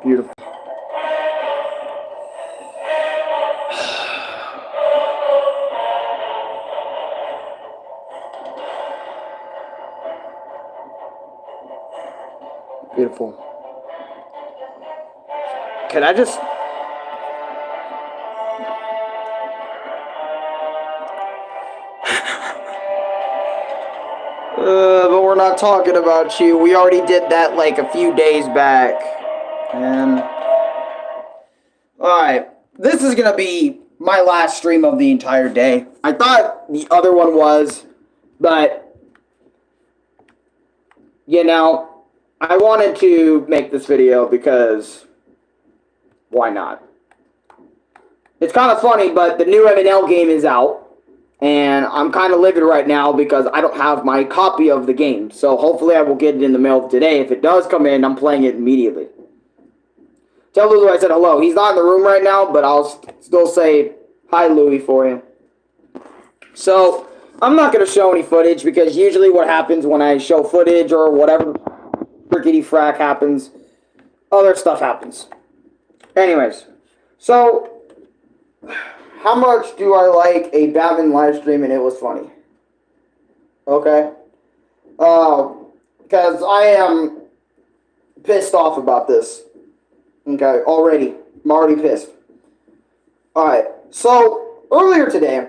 Beautiful. Beautiful. Can I just... but we're not talking about you. We already did that like a few days back. And... Alright. This is gonna be my last stream of the entire day. I thought the other one was, but... You know... I wanted to make this video because... Why not? It's kind of funny, but the new M&L game is out. And I'm kind of livid right now because I don't have my copy of the game. So hopefully I will get it in the mail today. If it does come in, I'm playing it immediately. Tell Lulu I said hello. He's not in the room right now, but I'll still say hi, Louie, for you. So, I'm not going to show any footage because usually what happens when I show footage or whatever frickety frack happens, other stuff happens. Anyways, so, how much do I like a Batman live stream and it was funny? Okay. Because I am pissed off about this. Okay, already. I'm already pissed. Alright, so, earlier today,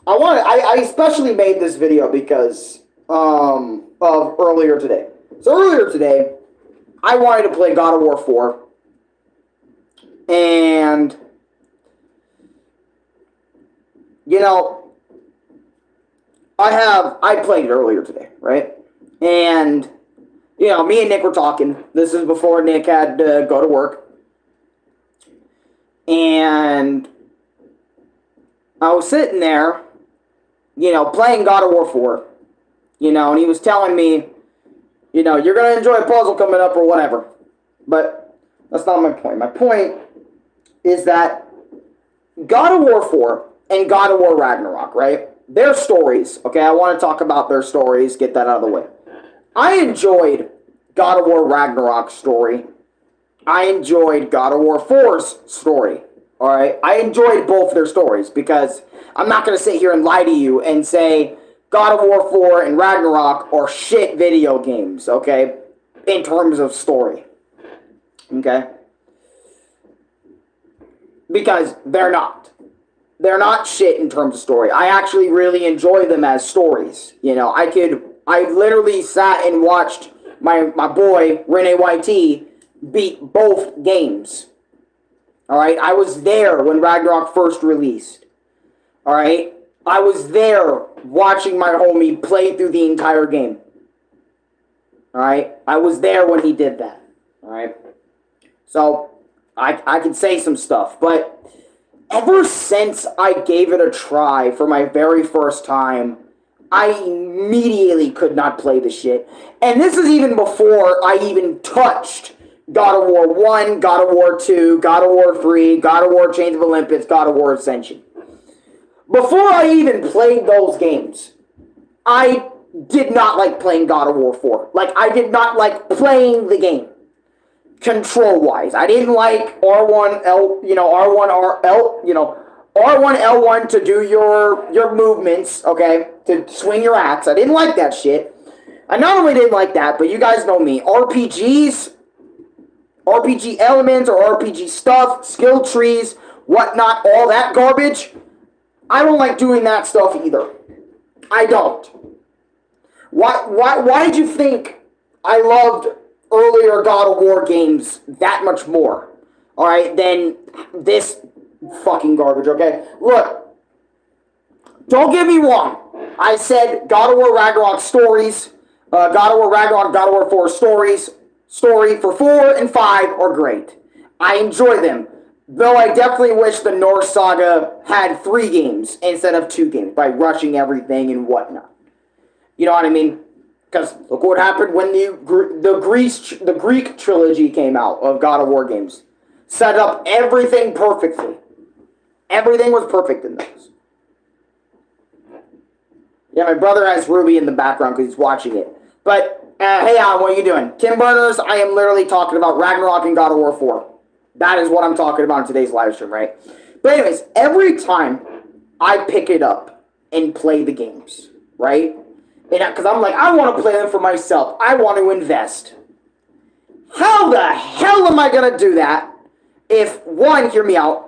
I especially made this video because, of earlier today. So earlier today, I wanted to play God of War 4, and, you know, I played it earlier today, right? And, you know, me and Nick were talking. This is before Nick had to go to work. And I was sitting there, you know, playing God of War 4, you know, and he was telling me, you know, you're going to enjoy a puzzle coming up or whatever. But that's not my point. My point is that God of War 4 and God of War Ragnarok, right? Their stories, okay? I want to talk about their stories, get that out of the way. I enjoyed God of War Ragnarok's story. I enjoyed God of War 4's story, alright? I enjoyed both their stories because I'm not going to sit here and lie to you and say God of War 4 and Ragnarok are shit video games, okay? In terms of story, okay? Because they're not. They're not shit in terms of story. I actually really enjoy them as stories. You know, I literally sat and watched my boy, Rene YT, beat both games. Alright? I was there when Ragnarok first released. Alright? I was there watching my homie play through the entire game. Alright? I was there when he did that. Alright? So, I can say some stuff, but ever since I gave it a try for my very first time, I immediately could not play the shit. And this is even before I even touched God of War 1, God of War 2, God of War 3, God of War Chains of Olympus, God of War Ascension. Before I even played those games, I did not like playing God of War 4. Like, I did not like playing the game. Control-wise. I didn't like R1, R1, L1 to do your movements, okay? To swing your axe. I didn't like that shit. I not only didn't like that, but you guys know me. RPGs, RPG elements or RPG stuff, skill trees, whatnot, all that garbage, I don't like doing that stuff either. I don't. Why did you think I loved earlier God of War games that much more, alright, than this fucking garbage, okay? Look, don't get me wrong. I said God of War Ragnarok stories, God of War Ragnarok, God of War 4 story for 4 and 5 are great. I enjoy them. Though I definitely wish the Norse Saga had 3 games instead of 2 games by rushing everything and whatnot. You know what I mean? Because look what happened when the Greek trilogy came out of God of War games. Set up everything perfectly. Everything was perfect in those. Yeah, my brother has Ruby in the background because he's watching it. But, hey Alan, what are you doing? Tim Burners, I am literally talking about Ragnarok and God of War 4. That is what I'm talking about in today's live stream, right? But anyways, every time I pick it up and play the games, right? Because I'm like, I want to play them for myself. I want to invest. How the hell am I going to do that if, one, hear me out.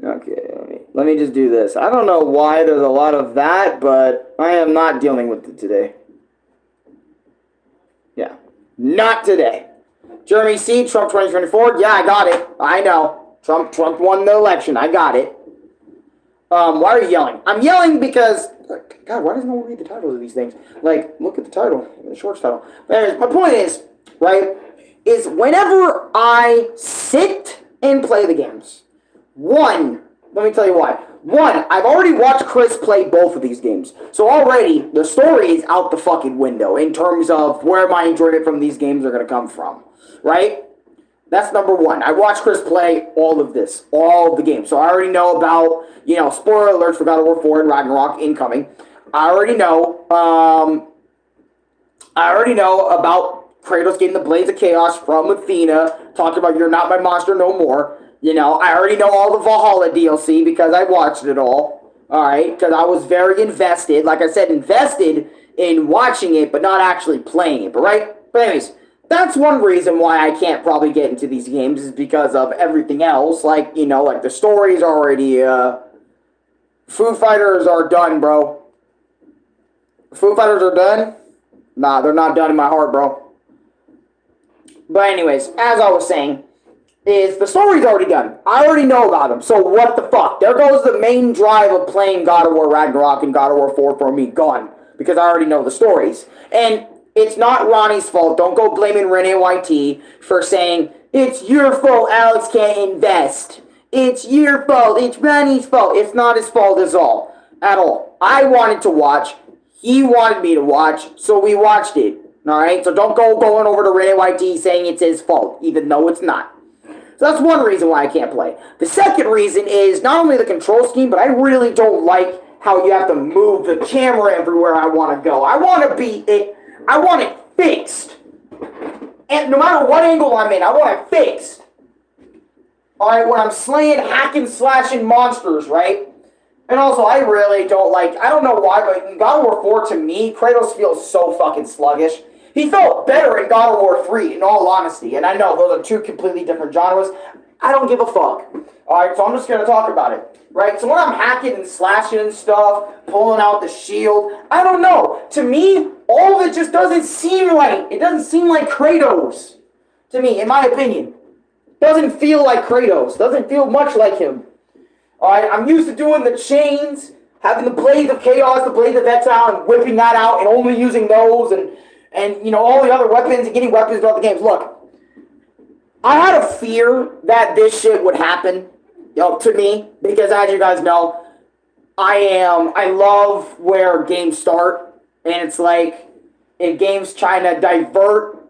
Okay, let me just do this. I don't know why there's a lot of that, but I am not dealing with it today. Yeah, not today. Jeremy C., Trump 2024. Yeah, I got it. I know. Trump won the election. I got it. Why are you yelling? I'm yelling because, God, why doesn't no one read the titles of these things? Like, look at the title, the short title. But anyways, my point is, right, is whenever I sit and play the games, one, let me tell you why. One, I've already watched Chris play both of these games. So already, the story is out the fucking window in terms of where my enjoyment from these games are going to come from, right? That's number one. I watched Chris play all of this, all of the games. So I already know about, spoiler alerts for God of War 4 and Ragnarok incoming. I already know about Kratos getting the Blades of Chaos from Athena, talking about you're not my monster no more. I already know all the Valhalla DLC because I watched it all. Alright, because I was very invested. Like I said, invested in watching it, but not actually playing it. But anyways, that's one reason why I can't probably get into these games is because of everything else. Like the stories already, Foo Fighters are done, bro. Foo Fighters are done? Nah, they're not done in my heart, bro. But anyways, as I was saying, is the story's already done. I already know about them, so what the fuck? There goes the main drive of playing God of War Ragnarok and God of War 4 for me, gone. Because I already know the stories. And it's not Ronnie's fault. Don't go blaming Renee YT for saying, it's your fault Alex can't invest. It's your fault. It's Ronnie's fault. It's not his fault at all. I wanted to watch. He wanted me to watch, so we watched it. Alright? So don't go going over to Renee YT saying it's his fault, even though it's not. So that's one reason why I can't play. The second reason is not only the control scheme, but I really don't like how you have to move the camera everywhere I want to go. I want it fixed. And no matter what angle I'm in, I want it fixed. Alright, when I'm slaying, hacking, slashing monsters, right? And also, I really don't like, I don't know why, but in God of War 4, to me, Kratos feels so fucking sluggish. He felt better in God of War 3, in all honesty. And I know those are two completely different genres. I don't give a fuck. Alright, so I'm just going to talk about it. Right? So when I'm hacking and slashing and stuff, pulling out the shield, I don't know. To me, all of it just doesn't seem right. It doesn't seem like Kratos. To me, in my opinion. Doesn't feel like Kratos. Doesn't feel much like him. Alright, I'm used to doing the chains, having the Blades of Chaos, the Blades of Exile, and whipping that out, and only using those, and all the other weapons, and getting weapons throughout the games. Look, I had a fear that this shit would happen, to me, because as you guys know, I love where games start, and it's like, if games trying to divert,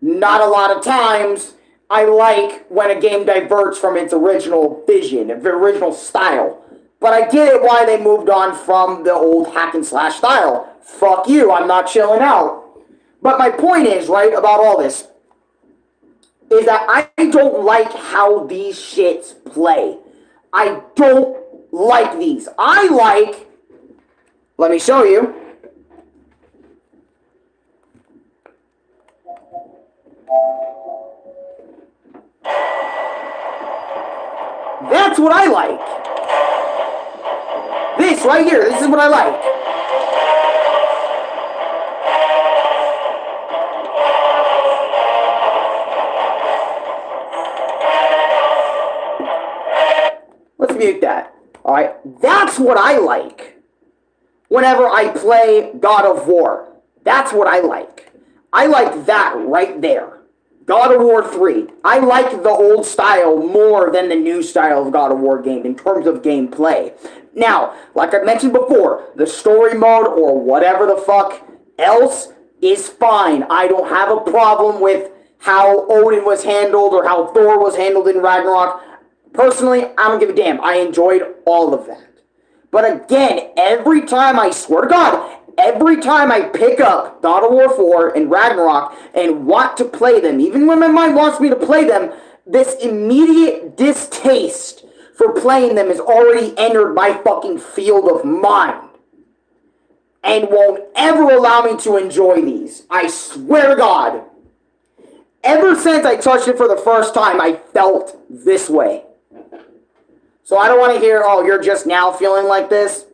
not a lot of times, I like when a game diverts from its original vision, its original style. But I get it why they moved on from the old hack and slash style. Fuck you, I'm not chilling out. But my point is, right, about all this, is that I don't like how these shits play. I don't like these. I like, let me show you. That's what I like. This right here, this is what I like. Let's mute that. Alright, that's what I like. Whenever I play God of War. That's what I like. I like that right there. God of War 3. I like the old style more than the new style of God of War game in terms of gameplay. Now, like I mentioned before, the story mode or whatever the fuck else is fine. I don't have a problem with how Odin was handled or how Thor was handled in Ragnarok. Personally, I don't give a damn. I enjoyed all of that. But again, every time, I swear to God, every time I pick up God of War 4 and Ragnarok and want to play them, even when my mind wants me to play them, this immediate distaste for playing them has already entered my fucking field of mind and won't ever allow me to enjoy these. I swear to God. Ever since I touched it for the first time, I felt this way. So I don't want to hear, oh, you're just now feeling like this.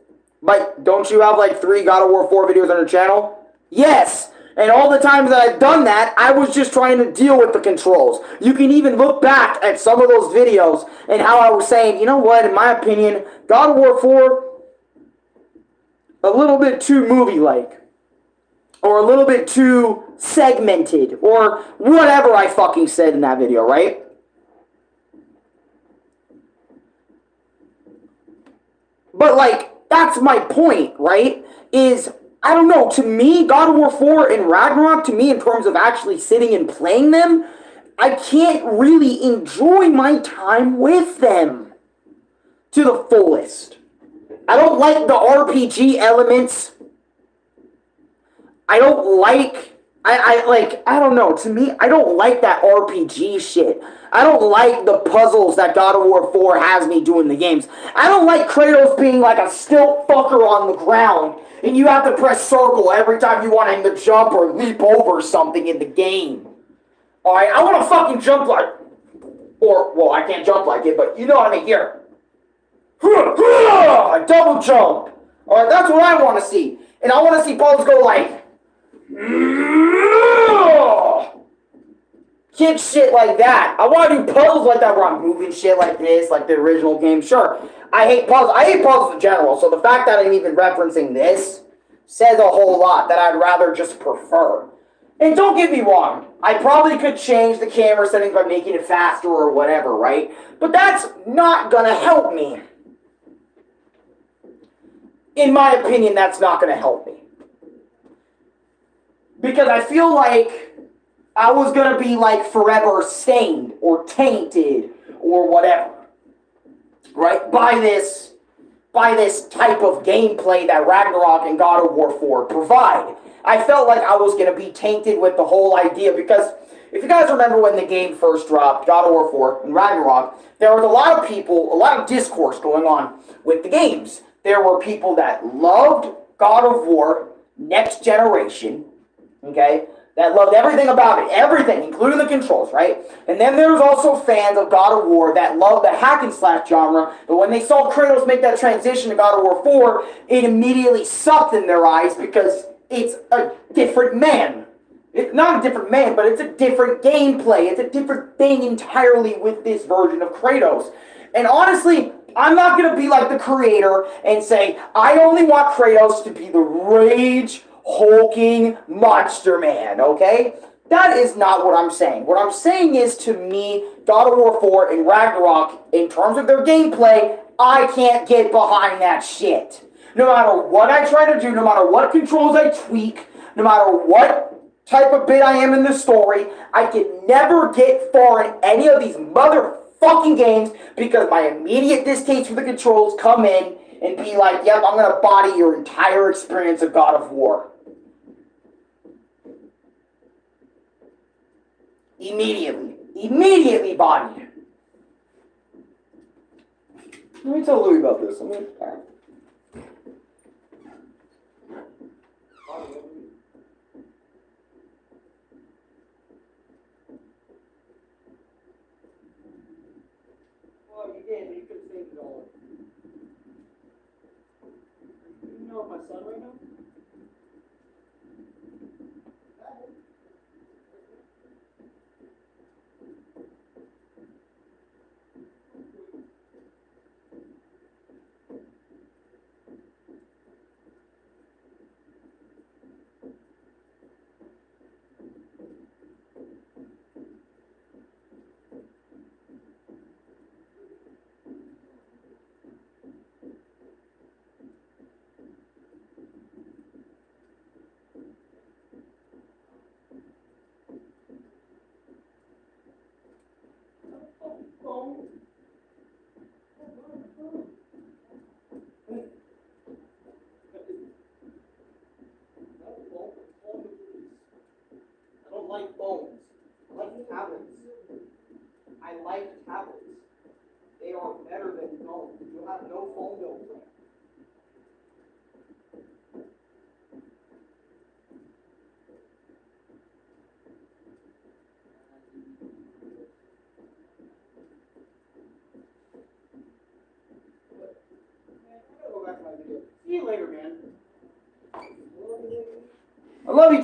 But don't you have like 3 God of War 4 videos on your channel? Yes. And all the times that I've done that, I was just trying to deal with the controls. You can even look back at some of those videos and how I was saying, you know what, in my opinion, God of War 4, a little bit too movie-like. Or a little bit too segmented. Or whatever I fucking said in that video, right? But like, that's my point, right? Is, I don't know, to me, God of War 4 and Ragnarok, to me, in terms of actually sitting and playing them, I can't really enjoy my time with them to the fullest. I don't like the RPG elements. I don't like, I don't know, to me, I don't like that RPG shit. I don't like the puzzles that God of War 4 has me do in the games. I don't like Kratos being like a stilt fucker on the ground, and you have to press circle every time you want him to jump or leap over something in the game. Alright, I want to fucking jump like, or, well, I can't jump like it, but you know what I mean, here. A double jump. Alright, that's what I want to see. And I want to see puzzles go like, kick shit like that. I want to do puzzles like that where I'm moving shit like this, like the original game. Sure, I hate puzzles. I hate puzzles in general, so the fact that I'm even referencing this says a whole lot that I'd rather just prefer. And don't get me wrong, I probably could change the camera settings by making it faster or whatever, right? But that's not gonna help me. In my opinion, that's not gonna help me. Because I feel like I was going to be like forever stained or tainted or whatever, right? By this type of gameplay that Ragnarok and God of War 4 provide. I felt like I was going to be tainted with the whole idea because if you guys remember when the game first dropped, God of War 4 and Ragnarok, there was a lot of people, a lot of discourse going on with the games. There were people that loved God of War Next Generation, okay, that loved everything about it, everything, including the controls, right? And then there's also fans of God of War that love the hack and slash genre, but when they saw Kratos make that transition to God of War 4, it immediately sucked in their eyes because it's a different man. It's not a different man, but it's a different gameplay. It's a different thing entirely with this version of Kratos. And honestly, I'm not going to be like the creator and say, I only want Kratos to be the rage hulking monster man, okay? That is not what I'm saying. What I'm saying is, to me, God of War 4 and Ragnarok, in terms of their gameplay, I can't get behind that shit. No matter what I try to do, no matter what controls I tweak, no matter what type of bit I am in the story, I can never get far in any of these motherfucking games because my immediate distaste for the controls come in and be like, yep, I'm going to body your entire experience of God of War. Immediately bodied. Let me tell Louis about this. Well, you did, but you could have saved it all. You know my son right now?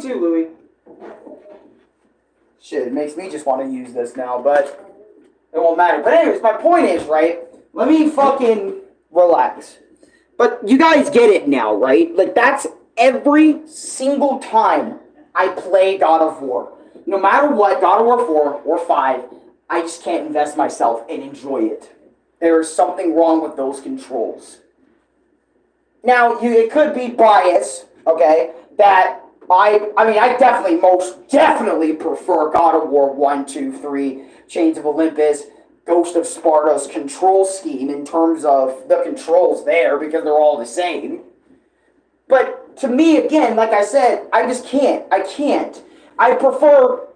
too, Louie. Shit, it makes me just want to use this now, but it won't matter. But anyways, my point is, right? Let me fucking relax. But you guys get it now, right? Like, that's every single time I play God of War. No matter what, God of War 4 or 5, I just can't invest myself and enjoy it. There is something wrong with those controls. Now, it could be bias, okay, that I definitely, most definitely prefer God of War 1, 2, 3, Chains of Olympus, Ghost of Sparta's control scheme in terms of the controls there, because they're all the same. But to me, again, like I said, I just can't. I can't. I prefer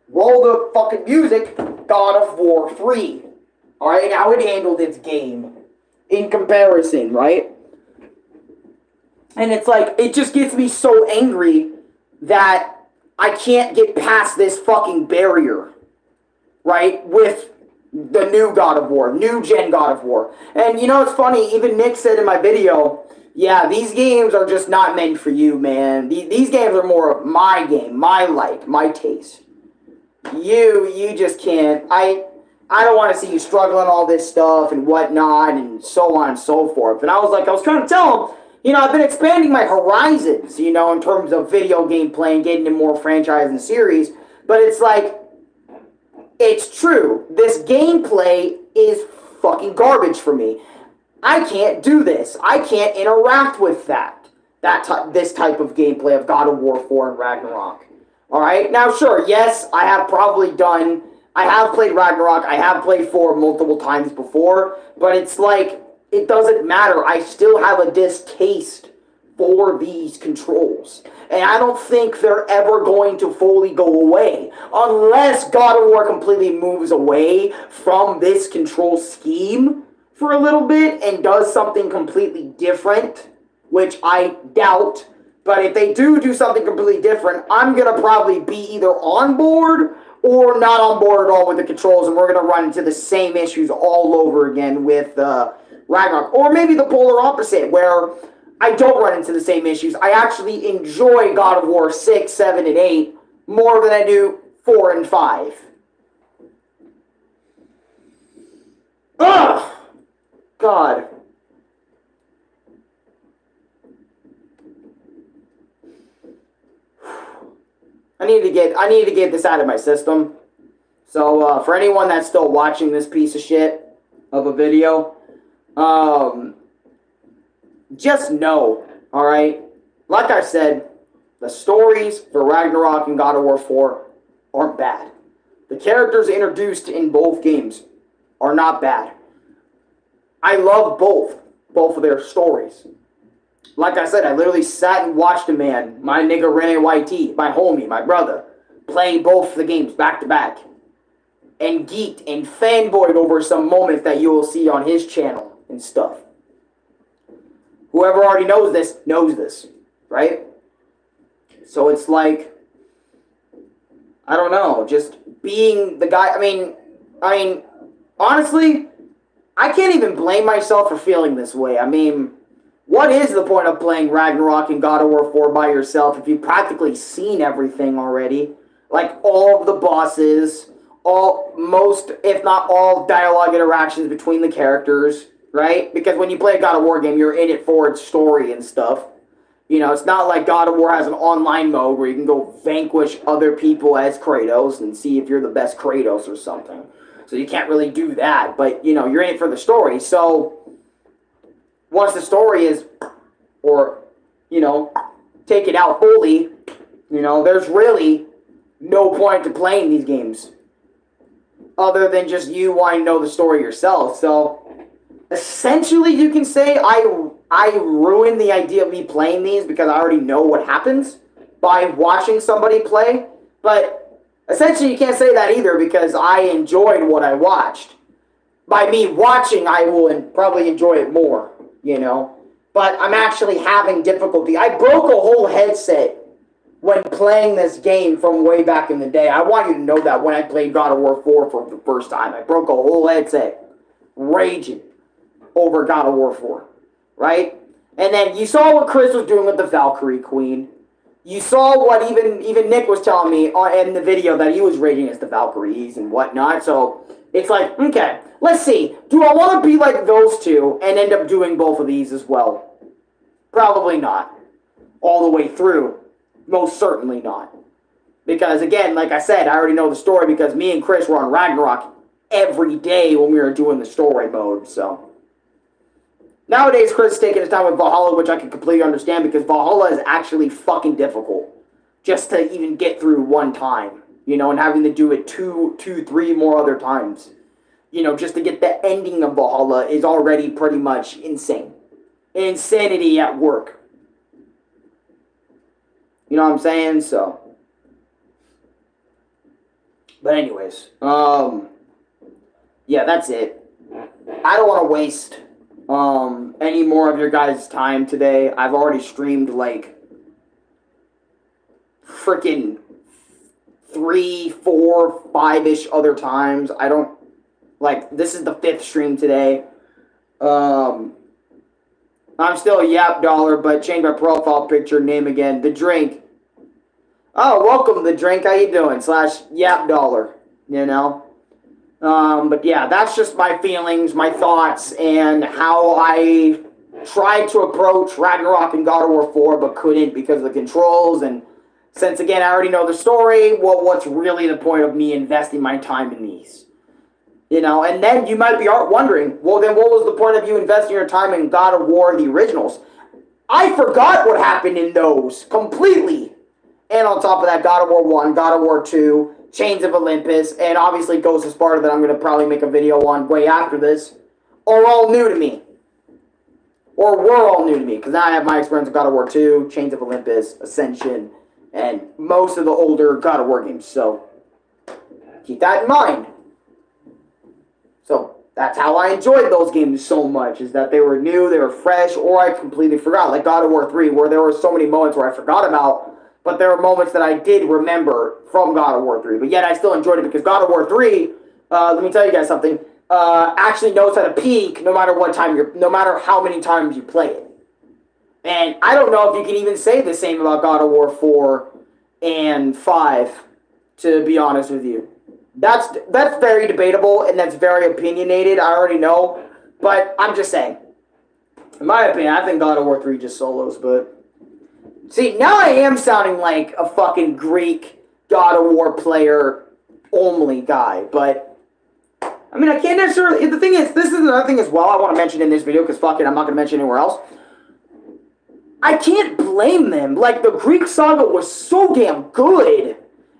roll the fucking music, God of War 3. Alright, how it handled its game in comparison, right? And it's like, it just gets me so angry that I can't get past this fucking barrier, right? With the new God of War, new gen God of War. And you know, it's funny, even Nick said in my video, yeah, these games are just not meant for you, man. These games are more of my game, my like, my taste. You just can't. I don't want to see you struggling all this stuff and whatnot and so on and so forth. And I was trying to tell him, you know, I've been expanding my horizons, you know, in terms of video game playing, getting into more franchise and series. But it's like, it's true. This gameplay is fucking garbage for me. I can't do this. I can't interact with this type of gameplay of God of War 4 and Ragnarok. Alright? Now, sure, yes, I have played Ragnarok, I have played 4 multiple times before, but it's like, it doesn't matter. I still have a distaste for these controls. And I don't think they're ever going to fully go away. Unless God of War completely moves away from this control scheme for a little bit and does something completely different, which I doubt. But if they do something completely different, I'm going to probably be either on board or not on board at all with the controls, and we're going to run into the same issues all over again with Ragnarok. Or maybe the polar opposite, where I don't run into the same issues. I actually enjoy God of War 6, 7, and 8 more than I do 4 and 5. Ugh! God. I need to get this out of my system. So, for anyone that's still watching this piece of shit of a video, just know, alright? Like I said, the stories for Ragnarok and God of War 4 aren't bad. The characters introduced in both games are not bad. I love both of their stories. Like I said, I literally sat and watched a man, my nigga Rene YT, my homie, my brother, play both the games back to back. And geeked and fanboyed over some moments that you will see on his channel and stuff. Whoever already knows this, right? So it's like, I don't know, just being the guy. I mean, honestly, I can't even blame myself for feeling this way. I mean, what is the point of playing Ragnarok and God of War 4 by yourself if you've practically seen everything already? Like, all of the bosses, most, if not all, dialogue interactions between the characters, right? Because when you play a God of War game, you're in it for its story and stuff. You know, it's not like God of War has an online mode where you can go vanquish other people as Kratos and see if you're the best Kratos or something. So you can't really do that, but, you know, you're in it for the story. So, once the story is, or, you know, take it out fully, you know, there's really no point to playing these games. Other than just you wanting to know the story yourself. So, essentially, you can say I ruined the idea of me playing these because I already know what happens by watching somebody play. But essentially, you can't say that either because I enjoyed what I watched. By me watching, I will probably enjoy it more, you know. But I'm actually having difficulty. I broke a whole headset when playing this game from way back in the day. I want you to know that when I played God of War 4 for the first time, I broke a whole headset raging over God of War 4, right? And then you saw what Chris was doing with the Valkyrie Queen. You saw what even Nick was telling me in the video that he was raging against the Valkyries and whatnot. So it's like, okay, let's see. Do I want to be like those two and end up doing both of these as well? Probably not. All the way through. Most certainly not. Because again, like I said, I already know the story because me and Chris were on Ragnarok every day when we were doing the story mode, so. Nowadays, Chris is taking his time with Valhalla, which I can completely understand because Valhalla is actually fucking difficult just to even get through one time, you know, and having to do it two, 3 more other times. You know, just to get the ending of Valhalla is already pretty much insane. Insanity at work. You know what I'm saying? So. But anyways, yeah, that's it. I don't want to waste any more of your guys' time today. I've already streamed like freaking 3, 4, 5-ish other times. I don't like this is the 5th stream today. I'm still Yap Dollar, but change my profile picture name again. The Drink. Oh, welcome The Drink. How you doing? / Yap Dollar. You know. But yeah, that's just my feelings, my thoughts, and how I tried to approach Ragnarok and God of War 4, but couldn't because of the controls. And since, again, I already know the story, well, what's really the point of me investing my time in these? You know, and then you might be wondering, well, then what was the point of you investing your time in God of War, the originals? I forgot what happened in those completely. And on top of that, God of War 1, God of War 2, Chains of Olympus, and obviously Ghost of Sparta that I'm going to probably make a video on way after this, are all new to me. Or were all new to me, because now I have my experience with God of War 2, Chains of Olympus, Ascension, and most of the older God of War games. So, keep that in mind. So, that's how I enjoyed those games so much, is that they were new, they were fresh, or I completely forgot. Like God of War 3, where there were so many moments where I forgot about, but there were moments that I did remember from God of War 3. But yet I still enjoyed it because God of War 3, let me tell you guys something, actually knows how to peak no matter what time no matter how many times you play it. And I don't know if you can even say the same about God of War 4 and 5, to be honest with you. That's very debatable and that's very opinionated, I already know. But I'm just saying. In my opinion, I think God of War 3 just solos, but... See, now I am sounding like a fucking Greek God of War player only guy, but I mean, I can't necessarily, the thing is, this is another thing as well I want to mention in this video, because fuck it, I'm not going to mention anywhere else. I can't blame them. Like, the Greek saga was so damn good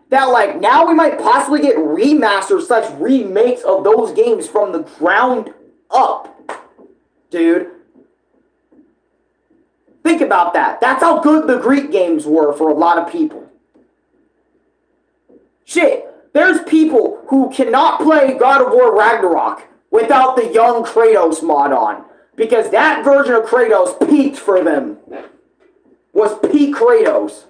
that, like, now we might possibly get remasters / remakes of those games from the ground up. Dude. Think about that. That's how good the Greek games were for a lot of people. Shit, there's people who cannot play God of War Ragnarok without the young Kratos mod on. Because that version of Kratos peaked for them. Was peak Kratos.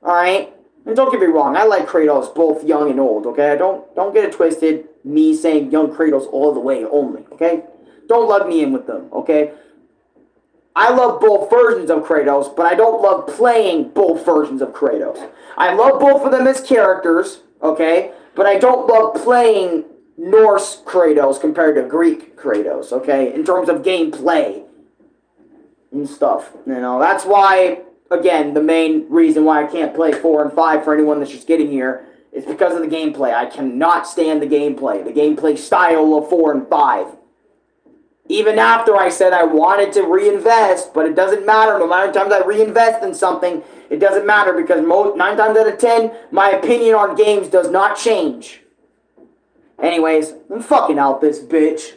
Alright? And don't get me wrong, I like Kratos both young and old, okay? Don't get it twisted, me saying young Kratos all the way only, okay? Don't lug me in with them, okay? I love both versions of Kratos, but I don't love playing both versions of Kratos. I love both of them as characters, okay? But I don't love playing Norse Kratos compared to Greek Kratos, okay? In terms of gameplay and stuff, you know? That's why, again, the main reason why I can't play 4 and 5 for anyone that's just getting here is because of the gameplay. I cannot stand the gameplay style of 4 and 5. Even after I said I wanted to reinvest, but it doesn't matter. No matter how many times I reinvest in something, it doesn't matter because 9 times out of 10, my opinion on games does not change. Anyways, I'm fucking out this bitch.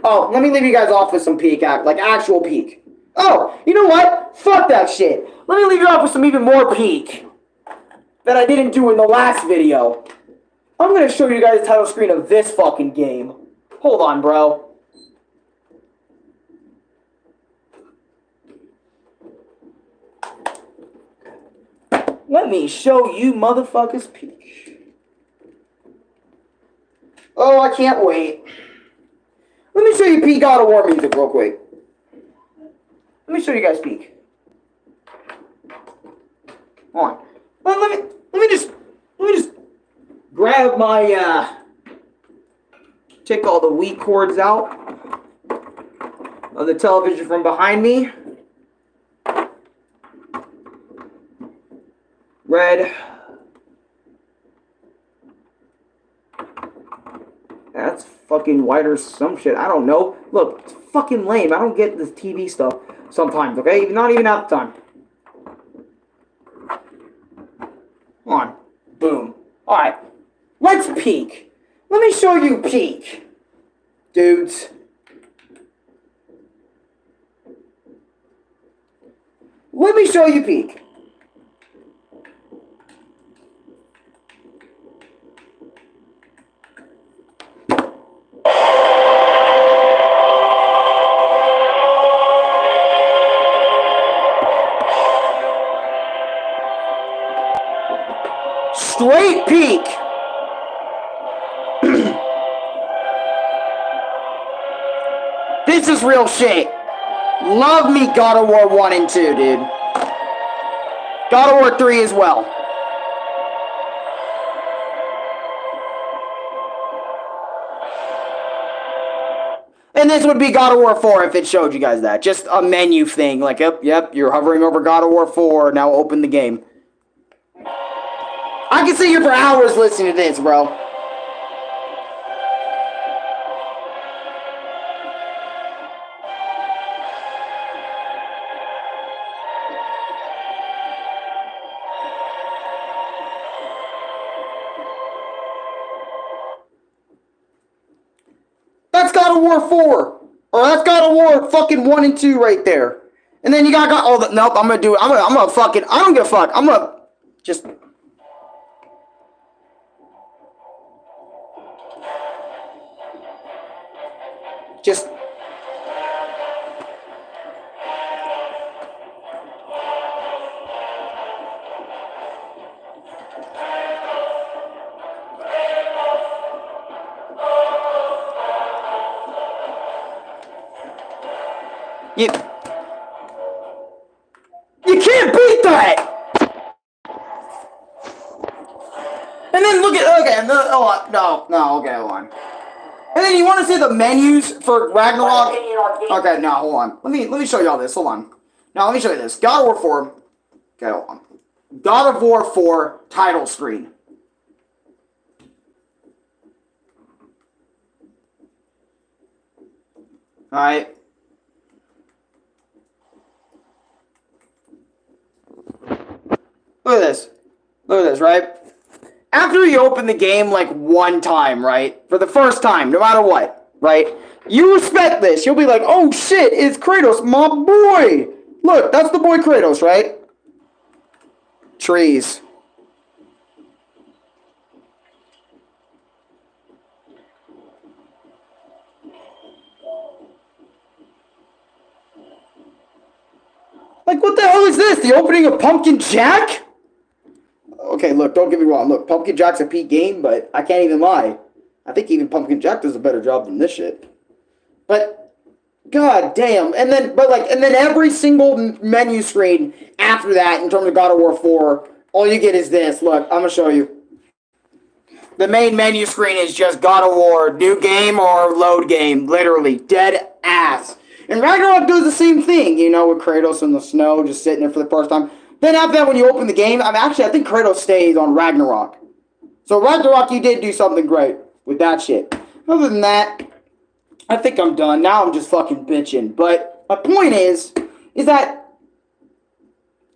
Oh, let me leave you guys off with some peak act, like actual peak. Oh, you know what? Fuck that shit. Let me leave you off with some even more peak that I didn't do in the last video. I'm gonna show you guys the title screen of this fucking game. Hold on, bro. Let me show you motherfuckers peak. Oh, I can't wait. Let me show you peak God of War music real quick. Let me show you guys peak. Hold on. Let me just grab my, take all the Wii cords out of the television from behind me. Red. That's fucking white or some shit. I don't know. Look, it's fucking lame. I don't get this TV stuff sometimes, okay? Not even half the time. Come on. Boom. Alright. Let's peek. Let me show you peek. Dudes. Let me show you peek. Straight peek. This is real shit. Love me God of War 1 and 2, dude. God of War 3 as well. And this would be God of War 4 if it showed you guys that. Just a menu thing. Like, yep, you're hovering over God of War 4. Now open the game. I can sit here for hours listening to this, bro. That's God of War 4. Or that's God of War fucking 1 and 2 right there. And then you got all the... Nope, I'm gonna do it. I'm gonna fucking... I don't give a fuck. I'm gonna... Just... You can't beat that! And then look at... Okay, no, okay, hold on. And then you want to see the menus for Ragnarok? Okay, now, hold on. Let me show you all this, hold on. Now, let me show you this. God of War 4. Okay, hold on. God of War 4 title screen. Alright. Look at this. Look at this, right? After you open the game like one time, right? For the first time, no matter what, right? You respect this. You'll be like, oh shit, it's Kratos, my boy. Look, that's the boy Kratos, right? Trees. Like, what the hell is this? The opening of Pumpkin Jack? Okay, look, don't get me wrong. Look, Pumpkin Jack's a peak game, but I can't even lie. I think even Pumpkin Jack does a better job than this shit. But, god damn. And then every single menu screen after that, in terms of God of War 4, all you get is this. Look, I'm gonna show you. The main menu screen is just God of War, new game or load game. Literally, dead ass. And Ragnarok does the same thing, you know, with Kratos in the snow, just sitting there for the first time. Then after that, when you open the game, I think Kratos stays on Ragnarok. So Ragnarok, you did do something great with that shit. Other than that, I think I'm done. Now I'm just fucking bitching. But my point is that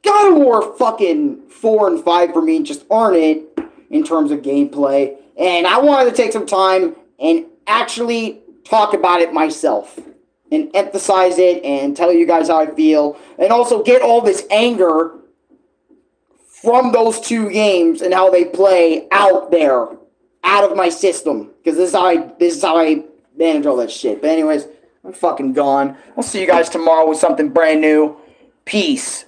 God of War fucking 4 and 5 for me just aren't it in terms of gameplay. And I wanted to take some time and actually talk about it myself. And emphasize it and tell you guys how I feel. And also get all this anger from those two games and how they play out there. Out of my system. Because this is how I manage all that shit. But anyways, I'm fucking gone. I'll see you guys tomorrow with something brand new. Peace.